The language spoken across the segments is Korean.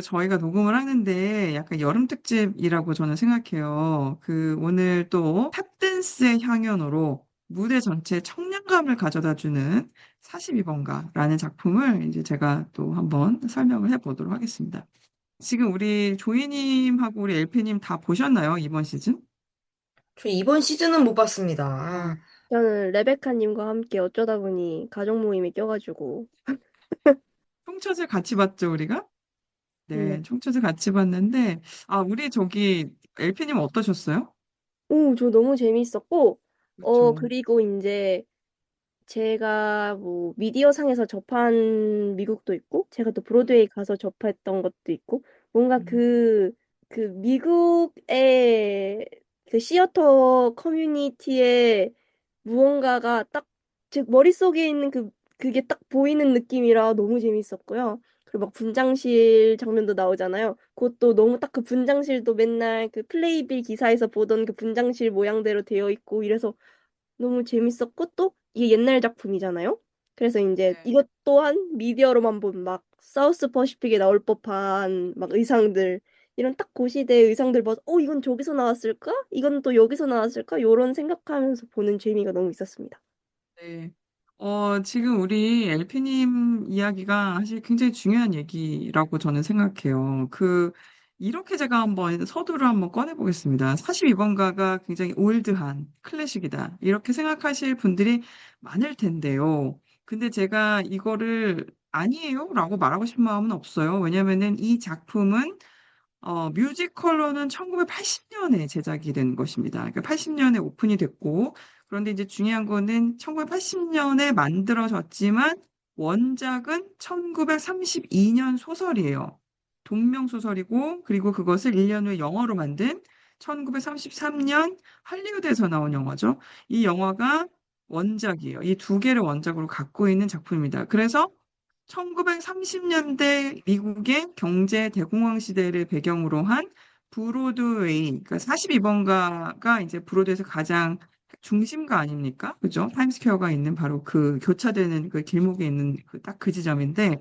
저희가 녹음을 하는데 약간 여름 특집이라고 저는 생각해요. 오늘 또 탭댄스의 향연으로 무대 전체에 청량감을 가져다 주는 42번가라는 작품을 이제 제가 또 한번 설명을 해보도록 하겠습니다. 지금 우리 조이님하고 우리 엘피님 다 보셨나요? 이번 시즌? 저 이번 시즌은 못 봤습니다. 아, 저는 레베카님과 함께 어쩌다 보니 가족 모임에 껴가지고. 총천을 같이 봤죠, 우리가? 네. 네, 총천을 같이 봤는데, 우리 저기 엘피님 어떠셨어요? 오, 저 너무 재밌었고, 그렇죠. 그리고 이제 제가 뭐 미디어상에서 접한 미국도 있고, 제가 또 브로드웨이 가서 접했던 것도 있고, 뭔가 그 미국의 그 시어터 커뮤니티의 무언가가 딱, 제 머릿속에 있는 그게 딱 보이는 느낌이라 너무 재밌었고요. 그리고 막 분장실 장면도 나오잖아요. 그것도 너무 딱 그 분장실도 맨날 그 플레이빌 기사에서 보던 그 분장실 모양대로 되어 있고 이래서 너무 재밌었고 또 이게 옛날 작품이잖아요. 그래서 이제 네. 이것 또한 미디어로만 본 막 사우스 퍼시픽에 나올 법한 막 의상들 이런 딱 고시대의 의상들 봐서 이건 저기서 나왔을까? 이건 또 여기서 나왔을까? 요런 생각하면서 보는 재미가 너무 있었습니다. 네. 지금 우리 엘피님 이야기가 사실 굉장히 중요한 얘기라고 저는 생각해요. 이렇게 제가 한번 서두를 한번 꺼내보겠습니다. 42번가가 굉장히 올드한 클래식이다. 이렇게 생각하실 분들이 많을 텐데요. 근데 제가 이거를 아니에요? 라고 말하고 싶은 마음은 없어요. 왜냐면은 이 작품은 뮤지컬로는 1980년에 제작이 된 것입니다. 그러니까 80년에 오픈이 됐고, 그런데 이제 중요한 거는 1980년에 만들어졌지만 원작은 1932년 소설이에요. 동명소설이고, 그리고 그것을 1년 후에 영화로 만든 1933년 할리우드에서 나온 영화죠. 이 영화가 원작이에요. 이 두 개를 원작으로 갖고 있는 작품입니다. 그래서 1930년대 미국의 경제 대공황 시대를 배경으로 한 브로드웨이, 그러니까 42번가가 이제 브로드에서 가장 중심가 아닙니까? 그죠? 타임스퀘어가 있는 바로 그 교차되는 그 길목에 있는 딱 그 지점인데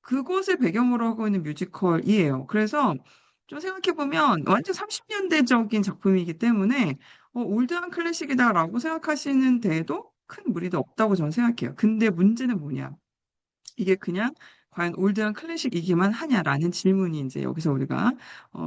그곳을 배경으로 하고 있는 뮤지컬이에요. 그래서 좀 생각해보면 완전 30년대적인 작품이기 때문에 올드한 클래식이다라고 생각하시는 데에도 큰 무리도 없다고 저는 생각해요. 근데 문제는 뭐냐? 이게 그냥 과연 올드한 클래식이기만 하냐라는 질문이 이제 여기서 우리가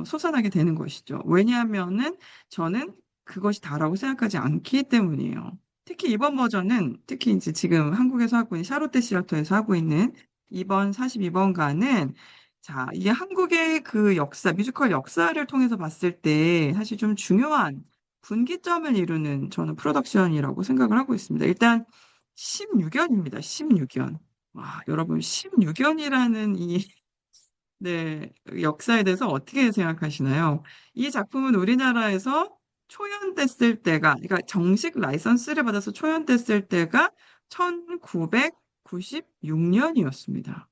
솟아나게 되는 것이죠. 왜냐하면은 저는 그것이 다라고 생각하지 않기 때문이에요. 특히 이번 버전은 특히 이제 지금 한국에서 하고 있는 샤롯테 시어터에서 하고 있는 이번 42번가는 자, 이게 한국의 그 역사, 뮤지컬 역사를 통해서 봤을 때 사실 좀 중요한 분기점을 이루는 저는 프로덕션이라고 생각을 하고 있습니다. 일단 16연입니다. 16연. 와, 여러분, 16연이라는 네, 역사에 대해서 어떻게 생각하시나요? 이 작품은 우리나라에서 초연됐을 때가, 그러니까 정식 라이선스를 받아서 초연됐을 때가 1996년이었습니다.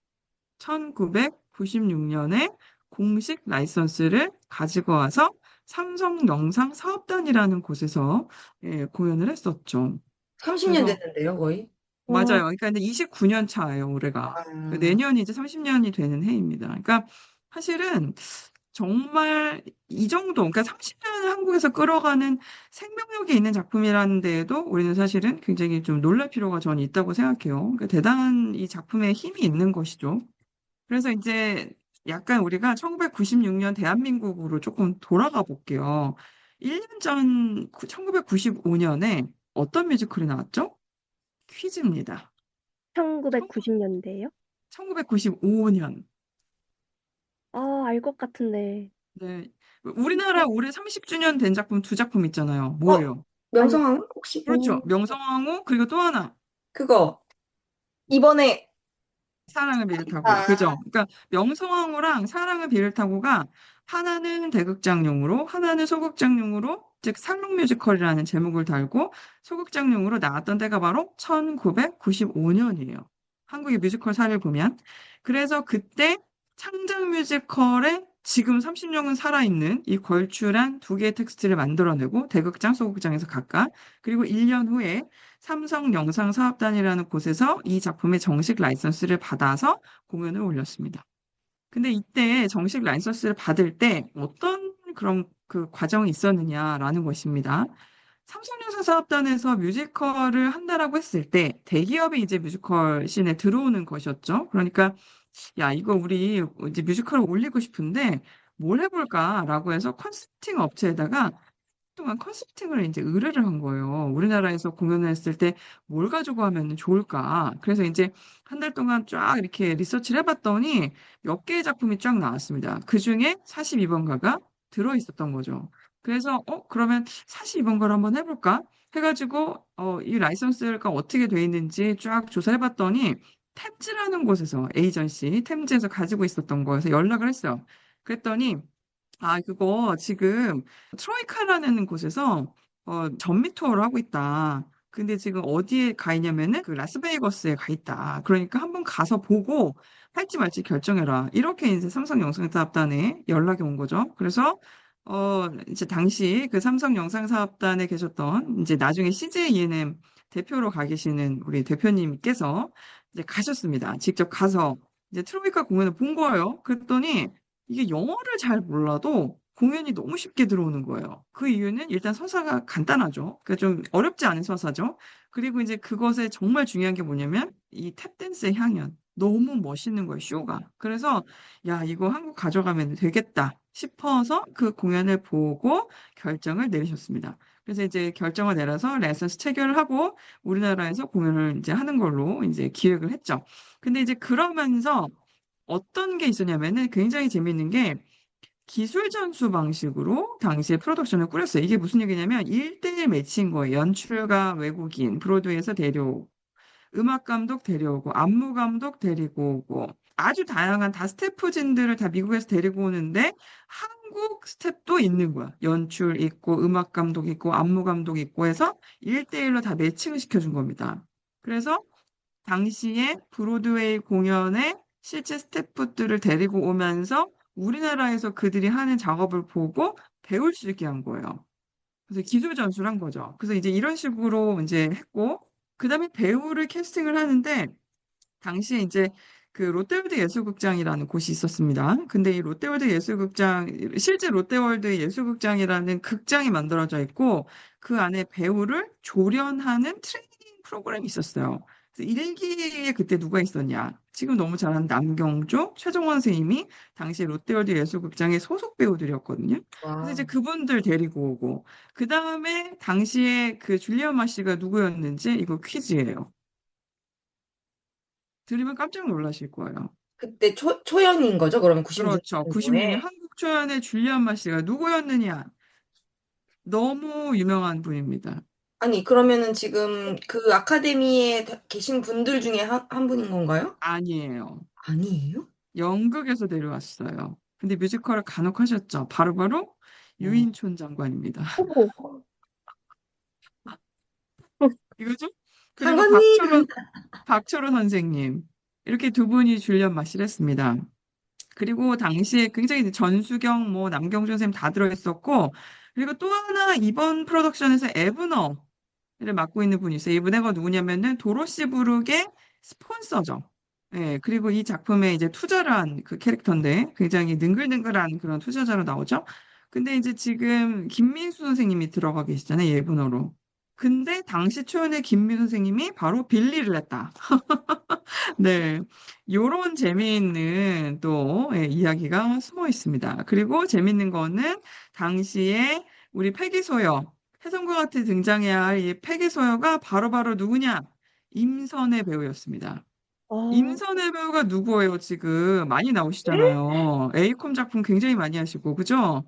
1996년에 공식 라이선스를 가지고 와서 삼성영상사업단이라는 곳에서 공연을 했었죠. 30년 그래서 됐는데요, 거의. 와, 맞아요. 그러니까 근데 29년 차예요, 올해가. 그러니까 아, 내년이 이제 30년이 되는 해입니다. 그러니까 사실은 정말 이 정도, 그러니까 30년을 한국에서 끌어가는 생명력이 있는 작품이라는 데에도 우리는 사실은 굉장히 좀 놀랄 필요가 저는 있다고 생각해요. 그러니까 대단한 이 작품에 힘이 있는 것이죠. 그래서 이제 약간 우리가 1996년 대한민국으로 조금 돌아가 볼게요. 1년 전 1995년에 어떤 뮤지컬이 나왔죠? 퀴즈입니다. 1990년대예요? 1995년. 아, 알 것 같은데. 네. 우리나라 올해 30주년 된 작품 두 작품 있잖아요. 어, 뭐예요? 아니, 명성황후? 혹시? 그렇죠. 명성황후, 그리고 또 하나. 그거. 이번에, 사랑을 비를 타고. 아, 그죠? 그러니까 명성황후랑 사랑을 비를 타고가 하나는 대극장용으로, 하나는 소극장용으로, 즉 상록 뮤지컬이라는 제목을 달고 소극장용으로 나왔던 때가 바로 1995년이에요. 한국의 뮤지컬 사를 보면. 그래서 그때 창작 뮤지컬에 지금 30년은 살아있는 이 걸출한 두 개의 텍스트를 만들어내고 대극장, 소극장에서 각각 그리고 1년 후에 삼성영상사업단이라는 곳에서 이 작품의 정식 라이선스를 받아서 공연을 올렸습니다. 근데 이때 정식 라이선스를 받을 때 어떤 그런 그 과정이 있었느냐라는 것입니다. 삼성영상사업단에서 뮤지컬을 한다라고 했을 때 대기업이 이제 뮤지컬 씬에 들어오는 것이었죠. 그러니까 야, 이거 우리 이제 뮤지컬을 올리고 싶은데 뭘 해볼까라고 해서 컨설팅 업체에다가 동안 컨설팅을 이제 의뢰를 한 거예요. 우리나라에서 공연을 했을 때 뭘 가지고 하면 좋을까? 그래서 이제 한 달 동안 쫙 이렇게 리서치를 해봤더니 몇 개의 작품이 쫙 나왔습니다. 그 중에 42번가가 들어있었던 거죠. 그래서, 그러면 42번가를 한번 해볼까? 해가지고, 이 라이선스가 어떻게 돼 있는지 쫙 조사해봤더니 템즈라는 곳에서 에이전시, 템즈에서 가지고 있었던 거여서 연락을 했어요. 그랬더니 아, 그거 지금 트로이카라는 곳에서 전미 투어를 하고 있다. 근데 지금 어디에 가 있냐면은 그 라스베이거스에 가 있다. 그러니까 한번 가서 보고 할지 말지 결정해라. 이렇게 이제 삼성 영상사업단에 연락이 온 거죠. 그래서 이제 당시 그 삼성 영상사업단에 계셨던 이제 나중에 CJ ENM 대표로 가 계시는 우리 대표님께서 이제 가셨습니다. 직접 가서 이제 트로이카 공연을 본 거예요. 그랬더니 이게 영어를 잘 몰라도 공연이 너무 쉽게 들어오는 거예요. 그 이유는 일단 서사가 간단하죠. 그러니까 좀 어렵지 않은 서사죠. 그리고 이제 그것에 정말 중요한 게 뭐냐면 이 탭댄스의 향연. 너무 멋있는 거예요, 쇼가. 그래서 야, 이거 한국 가져가면 되겠다 싶어서 그 공연을 보고 결정을 내리셨습니다. 그래서 이제 결정을 내려서 레슨스 체결을 하고 우리나라에서 공연을 이제 하는 걸로 이제 기획을 했죠. 근데 이제 그러면서 어떤 게 있었냐면은 굉장히 재밌는 게 기술 전수 방식으로 당시에 프로덕션을 꾸렸어요. 이게 무슨 얘기냐면 1대1 매치인 거예요. 연출가 외국인, 브로드웨이에서 데려오고, 음악 감독 데려오고, 안무 감독 데리고 오고, 아주 다양한 다 스태프진들을 다 미국에서 데리고 오는데 한국 스태프도 있는 거야. 연출 있고, 음악 감독 있고, 안무 감독 있고 해서 1대1로 다 매칭을 시켜준 겁니다. 그래서 당시에 브로드웨이 공연에 실제 스태프들을 데리고 오면서 우리나라에서 그들이 하는 작업을 보고 배울 수 있게 한 거예요. 그래서 기술 전수를 한 거죠. 그래서 이제 이런 식으로 이제 했고, 그 다음에 배우를 캐스팅을 하는데, 당시에 이제 그 롯데월드 예술극장이라는 곳이 있었습니다. 근데 이 롯데월드 예술극장, 실제 롯데월드 예술극장이라는 극장이 만들어져 있고, 그 안에 배우를 조련하는 트레이닝 프로그램이 있었어요. 그래서 일기에 그때 누가 있었냐? 지금 너무 잘하는 남경조, 최종원 선생님이 당시 롯데월드 예술극장의 소속 배우들이었거든요. 그래서 이제 와. 그분들 데리고 오고, 그 다음에 당시에 그 줄리아 마시가 누구였는지 이거 퀴즈예요. 들으면 깜짝 놀라실 거예요. 그때 초연인 거죠? 그러면 그렇죠. 96년 96년도에? 한국 초연의 줄리안 마시가 누구였느냐? 너무 유명한 분입니다. 아니, 그러면은 지금 그 아카데미에 계신 분들 중에 한 분인 건가요? 아니에요. 아니에요? 연극에서 데려왔어요. 근데 뮤지컬을 간혹 하셨죠. 바로바로 어. 유인촌 장관입니다. 어머. 이거죠? 그리고 장관님! 박철호 선생님. 이렇게 두 분이 줄리안 마시를 했습니다. 그리고 당시에 굉장히 이제 전수경, 뭐 남경준 선생님 다 들어있었고, 그리고 또 하나 이번 프로덕션에서 에브너 를 맡고 있는 분이 있어요. 이분가 누구냐면은 도로시 부르의 스폰서죠. 예, 그리고 이 작품에 이제 투자를 한 그 캐릭터인데 굉장히 능글능글한 그런 투자자로 나오죠. 근데 이제 지금 김민수 선생님이 들어가 계시잖아요. 예분어로. 근데 당시 초연의 김민수 선생님이 바로 빌리를 했다. 네. 요런 재미있는 또 이야기가 숨어 있습니다. 그리고 재밌는 거는 당시에 우리 패기소여, 혜성과 같이 등장해야 할 이 패기소여가 바로바로 누구냐? 임선혜 배우였습니다. 아, 임선혜 배우가 누구예요, 지금? 많이 네? 나오시잖아요. 에이콤 작품 굉장히 많이 하시고, 그죠?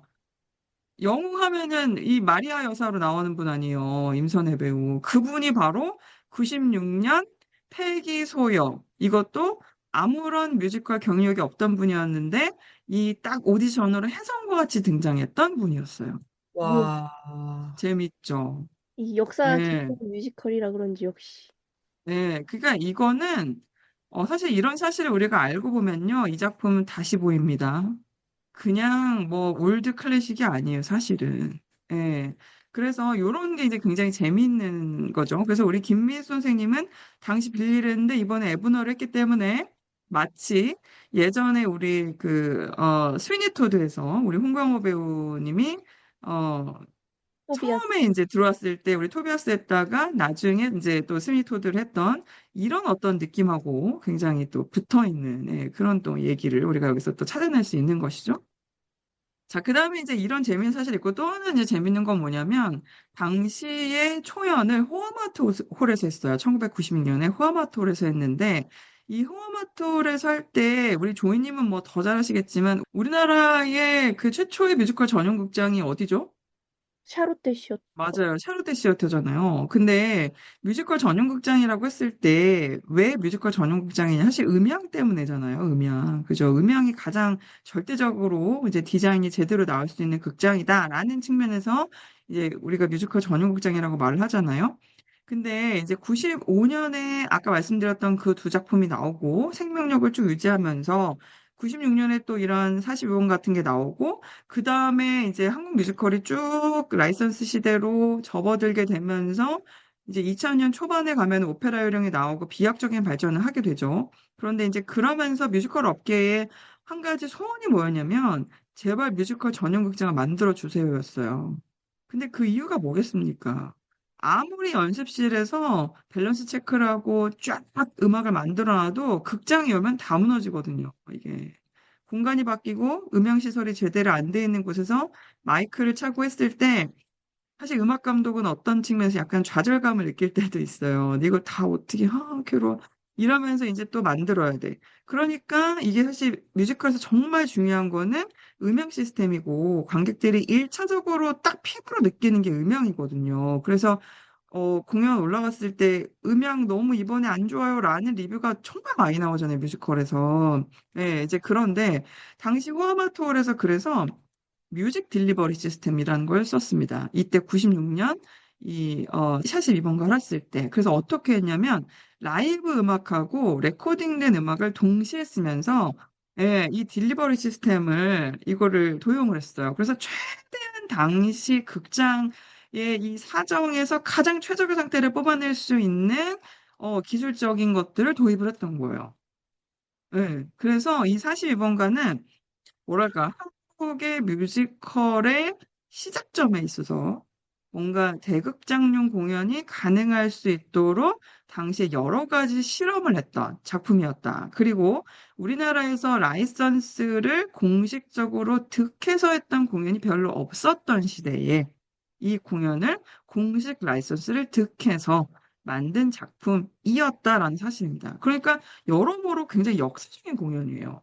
영웅 하면은 이 마리아 여사로 나오는 분 아니에요. 임선혜 배우. 그분이 바로 96년 패기소여. 이것도 아무런 뮤지컬 경력이 없던 분이었는데 이 딱 오디션으로 혜성과 같이 등장했던 분이었어요. 뭐, 와. 재밌죠? 이 역사 네. 깊은 뮤지컬이라 그런지 역시. 네. 그러니까 이거는 사실 이런 사실을 우리가 알고 보면요. 이 작품은 다시 보입니다. 그냥 뭐 올드 클래식이 아니에요, 사실은. 예. 그래서 요런 게 이제 굉장히 재미있는 거죠. 그래서 우리 김민수 선생님은 당시 빌리를 했는데 이번에 에브너를 했기 때문에 마치 예전에 우리 스위니 토드에서 우리 홍광호 배우님이, 어, 처음에 토비아스. 이제 들어왔을 때 우리 토비아스 했다가 나중에 이제 또 스위니 토드를 했던 이런 어떤 느낌하고 굉장히 또 붙어 있는, 예, 그런 또 얘기를 우리가 여기서 또 찾아낼 수 있는 것이죠. 자, 그 다음에 이제 이런 재미있는 사실이 있고 또 하나 이제 재밌는 건 뭐냐면 당시에 초연을 호아마트 홀에서 했어요. 1996년에 호아마트 홀에서 했는데 이 호아마트 홀에서 할 때 우리 조이님은 뭐 더 잘하시겠지만 우리나라의 그 최초의 뮤지컬 전용 극장이 어디죠? 샤롯데 시어터. 맞아요. 샤롯데 시어터잖아요. 근데 뮤지컬 전용 극장이라고 했을 때 왜 뮤지컬 전용 극장이냐? 사실 음향 때문이잖아요. 음향. 그죠? 음향이 가장 절대적으로 이제 디자인이 제대로 나올 수 있는 극장이다라는 측면에서 이제 우리가 뮤지컬 전용 극장이라고 말을 하잖아요. 근데 이제 95년에 아까 말씀드렸던 그 두 작품이 나오고 생명력을 쭉 유지하면서 96년에 또 이런 42번 같은 게 나오고 그 다음에 이제 한국 뮤지컬이 쭉 라이선스 시대로 접어들게 되면서 이제 2000년 초반에 가면 오페라 요령이 나오고 비약적인 발전을 하게 되죠. 그런데 이제 그러면서 뮤지컬 업계에 한 가지 소원이 뭐였냐면 제발 뮤지컬 전용 극장을 만들어 주세요였어요. 근데 그 이유가 뭐겠습니까? 아무리 연습실에서 밸런스 체크를 하고 쫙 음악을 만들어 놔도 극장에 오면 다 무너지거든요. 이게. 공간이 바뀌고 음향 시설이 제대로 안 돼 있는 곳에서 마이크를 차고 했을 때 사실 음악 감독은 어떤 측면에서 약간 좌절감을 느낄 때도 있어요. 근데 이걸 다 어떻게 괴로워 이러면서 이제 또 만들어야 돼. 그러니까 이게 사실 뮤지컬에서 정말 중요한 거는 음향 시스템이고 관객들이 일차적으로 딱 피부로 느끼는 게 음향이거든요. 그래서 공연 올라갔을 때 음향 너무 이번에 안 좋아요라는 리뷰가 정말 많이 나오잖아요, 뮤지컬에서. 예, 이제 그런데 당시 호아마토홀에서 그래서 뮤직 딜리버리 시스템이라는 걸 썼습니다. 이때 96년 샷을 이번가 했을 때. 그래서 어떻게 했냐면 라이브 음악하고 레코딩된 음악을 동시에 쓰면서 예, 이 딜리버리 시스템을 이거를 도용을 했어요. 그래서 최대한 당시 극장의 이 사정에서 가장 최적의 상태를 뽑아낼 수 있는 기술적인 것들을 도입을 했던 거예요. 예, 그래서 이 42번가는 뭐랄까, 한국의 뮤지컬의 시작점에 있어서 뭔가 대극장용 공연이 가능할 수 있도록 당시에 여러 가지 실험을 했던 작품이었다. 그리고 우리나라에서 라이선스를 공식적으로 득해서 했던 공연이 별로 없었던 시대에 이 공연을 공식 라이선스를 득해서 만든 작품이었다라는 사실입니다. 그러니까 여러모로 굉장히 역사적인 공연이에요.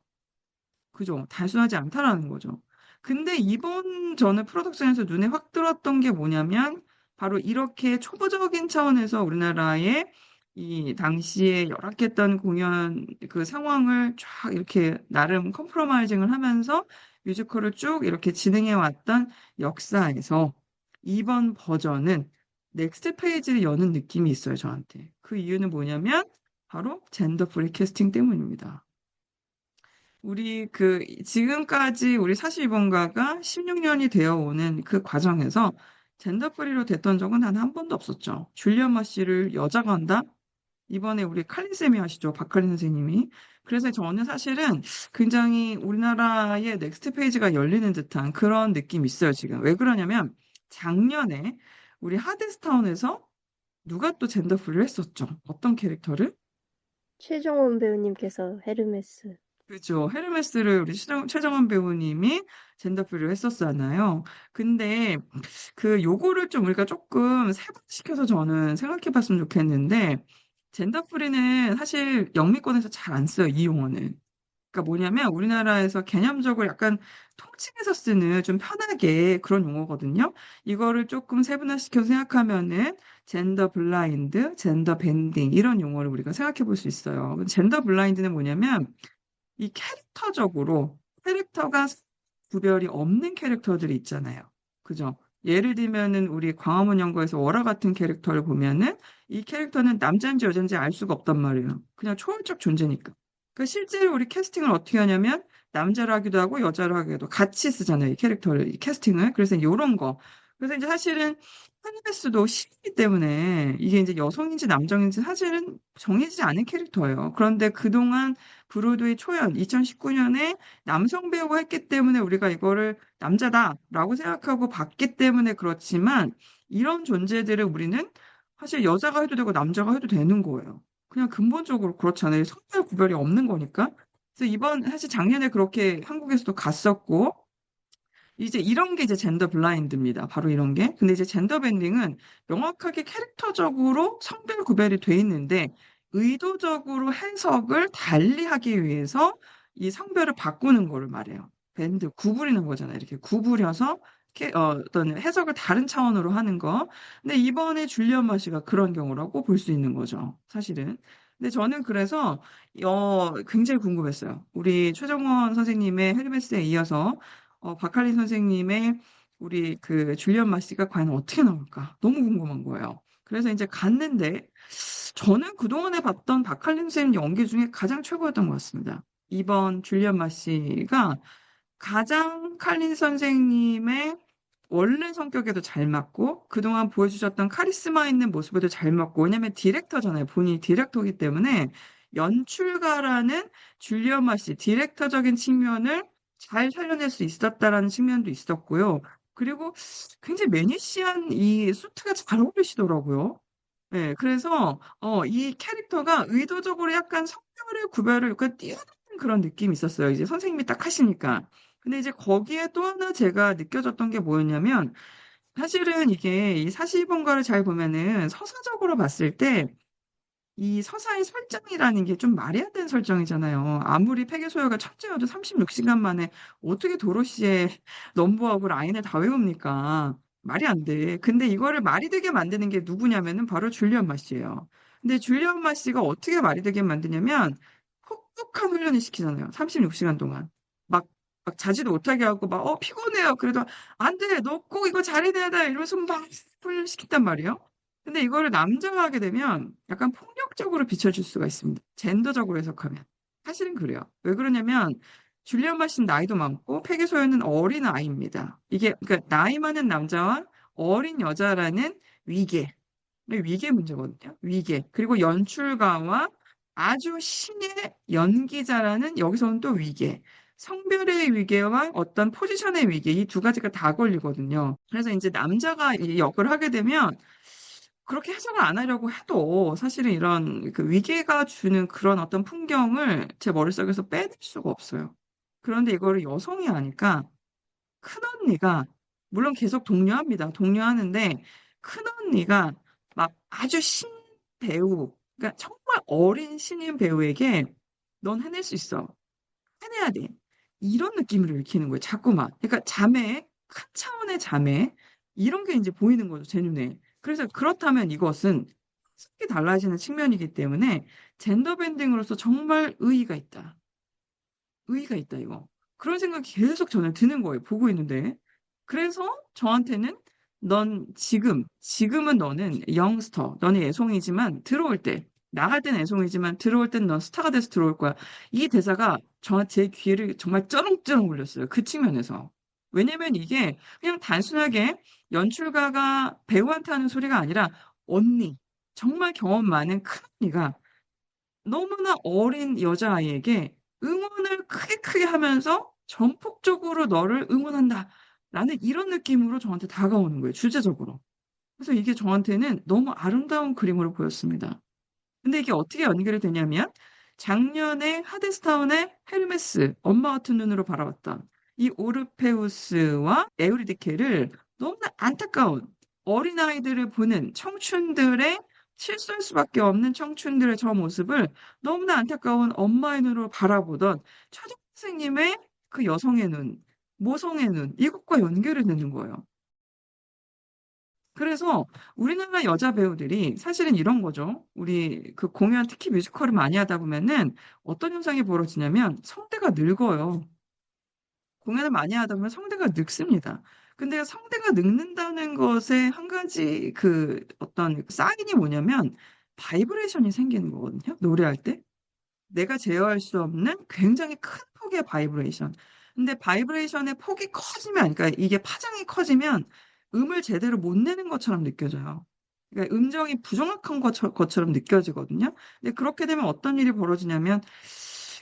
그죠? 단순하지 않다라는 거죠. 근데 이번 저는 프로덕션에서 눈에 확 들었던 게 뭐냐면 바로 이렇게 초보적인 차원에서 우리나라의 이 당시에 열악했던 공연 그 상황을 쫙 이렇게 나름 컴프로마이징을 하면서 뮤지컬을 쭉 이렇게 진행해 왔던 역사에서 이번 버전은 넥스트 페이지를 여는 느낌이 있어요, 저한테. 그 이유는 뭐냐면 바로 젠더 프리 캐스팅 때문입니다. 지금까지 우리 42번가가 16년이 되어 오는 그 과정에서 젠더 프리로 됐던 적은 단 한 번도 없었죠. 줄리안 머시를 여자가 한다? 이번에 우리 칼린 쌤이 하시죠. 박칼린 선생님이. 그래서 저는 사실은 굉장히 우리나라의 넥스트 페이지가 열리는 듯한 그런 느낌이 있어요, 지금. 왜 그러냐면 작년에 우리 하데스타운에서 누가 또 젠더 프리를 했었죠. 어떤 캐릭터를? 최정원 배우님께서 헤르메스. 그죠. 헤르메스를 우리 최정원 배우님이 젠더필을 했었잖아요. 근데 요거를 좀 우리가 조금 세분시켜서 저는 생각해 봤으면 좋겠는데, 젠더프리는 사실 영미권에서 잘 안 써요, 이 용어는. 그러니까 뭐냐면 우리나라에서 개념적으로 약간 통칭해서 쓰는 좀 편하게 그런 용어거든요. 이거를 조금 세분화시켜서 생각하면은 젠더 블라인드, 젠더 밴딩 이런 용어를 우리가 생각해 볼 수 있어요. 젠더 블라인드는 뭐냐면 이 캐릭터가 구별이 없는 캐릭터들이 있잖아요. 그죠? 예를 들면은 우리 광화문 연구에서 월화 같은 캐릭터를 보면은 이 캐릭터는 남자인지 여자인지 알 수가 없단 말이에요. 그냥 초월적 존재니까. 그 실제로 우리 캐스팅을 어떻게 하냐면 남자로 하기도 하고 여자로 하기도 하고 같이 쓰잖아요. 이 캐릭터를, 이 캐스팅을. 그래서 이런 거. 그래서 이제 사실은 하니메스도 시이기 때문에 이게 이제 여성인지 남성인지 사실은 정해지지 않은 캐릭터예요. 그런데 그동안 브로드웨이 초연 2019년에 남성 배우가 했기 때문에 우리가 이거를 남자다라고 생각하고 봤기 때문에 그렇지만 이런 존재들을 우리는 사실 여자가 해도 되고 남자가 해도 되는 거예요. 그냥 근본적으로 그렇잖아요. 성별 구별이 없는 거니까. 그래서 사실 작년에 그렇게 한국에서도 갔었고, 이제 이런 게 이제 젠더 블라인드입니다. 바로 이런 게. 근데 이제 젠더 밴딩은 명확하게 캐릭터적으로 성별 구별이 돼 있는데 의도적으로 해석을 달리하기 위해서 이 성별을 바꾸는 거를 말해요. 밴드 구부리는 거잖아요. 이렇게 구부려서 어떤 해석을 다른 차원으로 하는 거. 근데 이번에 줄리언 머시가 그런 경우라고 볼 수 있는 거죠. 사실은. 근데 저는 그래서 굉장히 궁금했어요. 우리 최정원 선생님의 헤르메스에 이어서 박할린 선생님의 우리 그 줄리언 마시가 과연 어떻게 나올까? 너무 궁금한 거예요. 그래서 이제 갔는데 저는 그동안에 봤던 박할린 선생님 연기 중에 가장 최고였던 것 같습니다. 이번 줄리언 마시가 가장 칼린 선생님의 원래 성격에도 잘 맞고 그동안 보여주셨던 카리스마 있는 모습에도 잘 맞고 왜냐면 디렉터잖아요. 본인이 디렉터이기 때문에 연출가라는 줄리언 마시 디렉터적인 측면을 잘 살려낼 수 있었다라는 측면도 있었고요. 그리고 굉장히 매니시한 이 수트가 잘 어울리시더라고요. 네, 그래서 이 캐릭터가 의도적으로 약간 성별의 구별을 약간 뛰어넘는 그런 느낌이 있었어요. 이제 선생님이 딱 하시니까. 근데 이제 거기에 또 하나 제가 느껴졌던 게 뭐였냐면 사실은 이게 이 42번가를 잘 보면은 서사적으로 봤을 때 이 서사의 설정이라는 게 좀 말이 안 되는 설정이잖아요. 아무리 폐기소유가 첫째여도 36시간 만에 어떻게 도로시의 넘버하고 라인을 다 외웁니까? 말이 안 돼. 근데 이거를 말이 되게 만드는 게 누구냐면은 바로 줄리언 마시예요. 근데 줄리언 마시가 어떻게 말이 되게 만드냐면 혹독한 훈련을 시키잖아요. 36시간 동안. 막, 막 자지도 못하게 하고 막 피곤해요. 그래도 안 돼. 너 꼭 이거 잘해내야 돼. 이러면서 막 훈련시킨단 말이에요. 근데 이거를 남자가 하게 되면 약간 폭력적으로 비춰질 수가 있습니다. 젠더적으로 해석하면. 사실은 그래요. 왜 그러냐면 줄리언 마신 나이도 많고 패기소연은 어린 아이입니다. 이게 그러니까 나이 많은 남자와 어린 여자라는 위계. 위계 문제거든요. 위계. 그리고 연출가와 아주 신의 연기자라는 여기서는 또 위계. 성별의 위계와 어떤 포지션의 위계, 이 두 가지가 다 걸리거든요. 그래서 이제 남자가 이 역을 하게 되면 그렇게 해석을 안 하려고 해도 사실은 이런 그 위계가 주는 그런 어떤 풍경을 제 머릿속에서 빼낼 수가 없어요. 그런데 이거를 여성이 하니까 큰언니가 물론 계속 독려합니다. 독려하는데 큰언니가 막 아주 신인 배우, 그러니까 정말 어린 신인 배우에게 넌 해낼 수 있어. 해내야 돼. 이런 느낌으로 읽히는 거예요. 자꾸만. 그러니까 자매, 큰 차원의 자매, 이런 게 이제 보이는 거죠. 제 눈에. 그래서 그렇다면 이것은 성격이 달라지는 측면이기 때문에 젠더 밴딩으로서 정말 의의가 있다. 의의가 있다, 이거. 그런 생각이 계속 저는 드는 거예요. 보고 있는데. 그래서 저한테는 지금은 너는 영스터, 너는 애송이지만 들어올 때, 나갈 땐 애송이지만 들어올 땐 넌 스타가 돼서 들어올 거야. 이 대사가 제 귀를 정말 쩌렁쩌렁 울렸어요. 그 측면에서. 왜냐면 이게 그냥 단순하게 연출가가 배우한테 하는 소리가 아니라 언니, 정말 경험 많은 큰언니가 너무나 어린 여자아이에게 응원을 크게 크게 하면서 전폭적으로 너를 응원한다. 라는 이런 느낌으로 저한테 다가오는 거예요. 주제적으로. 그래서 이게 저한테는 너무 아름다운 그림으로 보였습니다. 근데 이게 어떻게 연결이 되냐면 작년에 하데스타운의 헤르메스, 엄마 같은 눈으로 바라봤던 이 오르페우스와 에우리디케를 너무나 안타까운 어린아이들을 보는 청춘들의 실수할 수밖에 없는 청춘들의 저 모습을 너무나 안타까운 엄마의 눈으로 바라보던 최종 선생님의 그 여성의 눈, 모성의 눈, 이것과 연결이 되는 거예요. 그래서 우리나라 여자 배우들이 사실은 이런 거죠. 우리 그 공연 특히 뮤지컬을 많이 하다 보면은 어떤 현상이 벌어지냐면 성대가 늙어요. 공연을 많이 하다 보면 성대가 늙습니다. 근데 성대가 늙는다는 것의 한 가지 그 어떤 사인이 뭐냐면 바이브레이션이 생기는 거거든요. 노래할 때. 내가 제어할 수 없는 굉장히 큰 폭의 바이브레이션. 근데 바이브레이션의 폭이 커지면, 그러니까 이게 파장이 커지면 음을 제대로 못 내는 것처럼 느껴져요. 그러니까 음정이 부정확한 것처럼 느껴지거든요. 근데 그렇게 되면 어떤 일이 벌어지냐면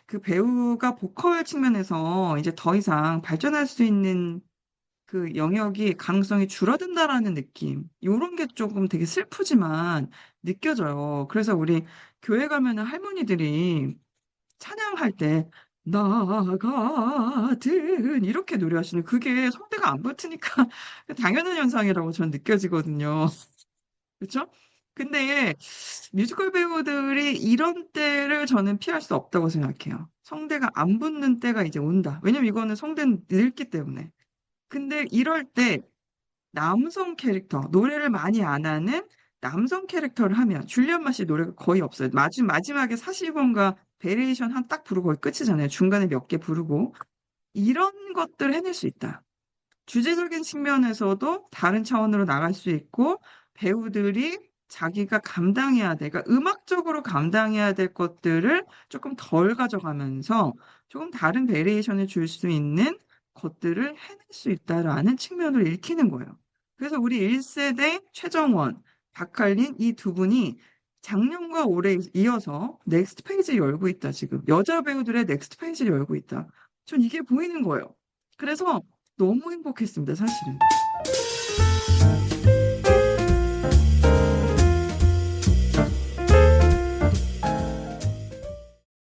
그 배우가 보컬 측면에서 이제 더 이상 발전할 수 있는 그 영역이 가능성이 줄어든다라는 느낌. 요런 게 조금 되게 슬프지만 느껴져요. 그래서 우리 교회 가면은 할머니들이 찬양할 때 나 같은 이렇게 노래하시는 그게 성대가 안 붙으니까 당연한 현상이라고 저는 느껴지거든요. 그렇죠? 근데 뮤지컬 배우들이 이런 때를 저는 피할 수 없다고 생각해요. 성대가 안 붙는 때가 이제 온다. 왜냐면 이거는 성대는 늙기 때문에. 근데 이럴 때 남성 캐릭터, 노래를 많이 안 하는 남성 캐릭터를 하면 줄리안 마시 노래가 거의 없어요. 마지막에 42번가 베리에이션 한 딱 부르고 거의 끝이잖아요. 중간에 몇 개 부르고. 이런 것들 해낼 수 있다. 주제적인 측면에서도 다른 차원으로 나갈 수 있고 배우들이 자기가 감당해야 돼. 그러니까 음악적으로 감당해야 될 것들을 조금 덜 가져가면서 조금 다른 베리에이션을 줄 수 있는 것들을 해낼 수 있다라는 측면을 읽히는 거예요. 그래서 우리 1세대 최정원, 박할린 이 두 분이 작년과 올해 이어서 넥스트 페이지 열고 있다, 지금. 여자 배우들의 넥스트 페이지를 열고 있다. 전 이게 보이는 거예요. 그래서 너무 행복했습니다, 사실은.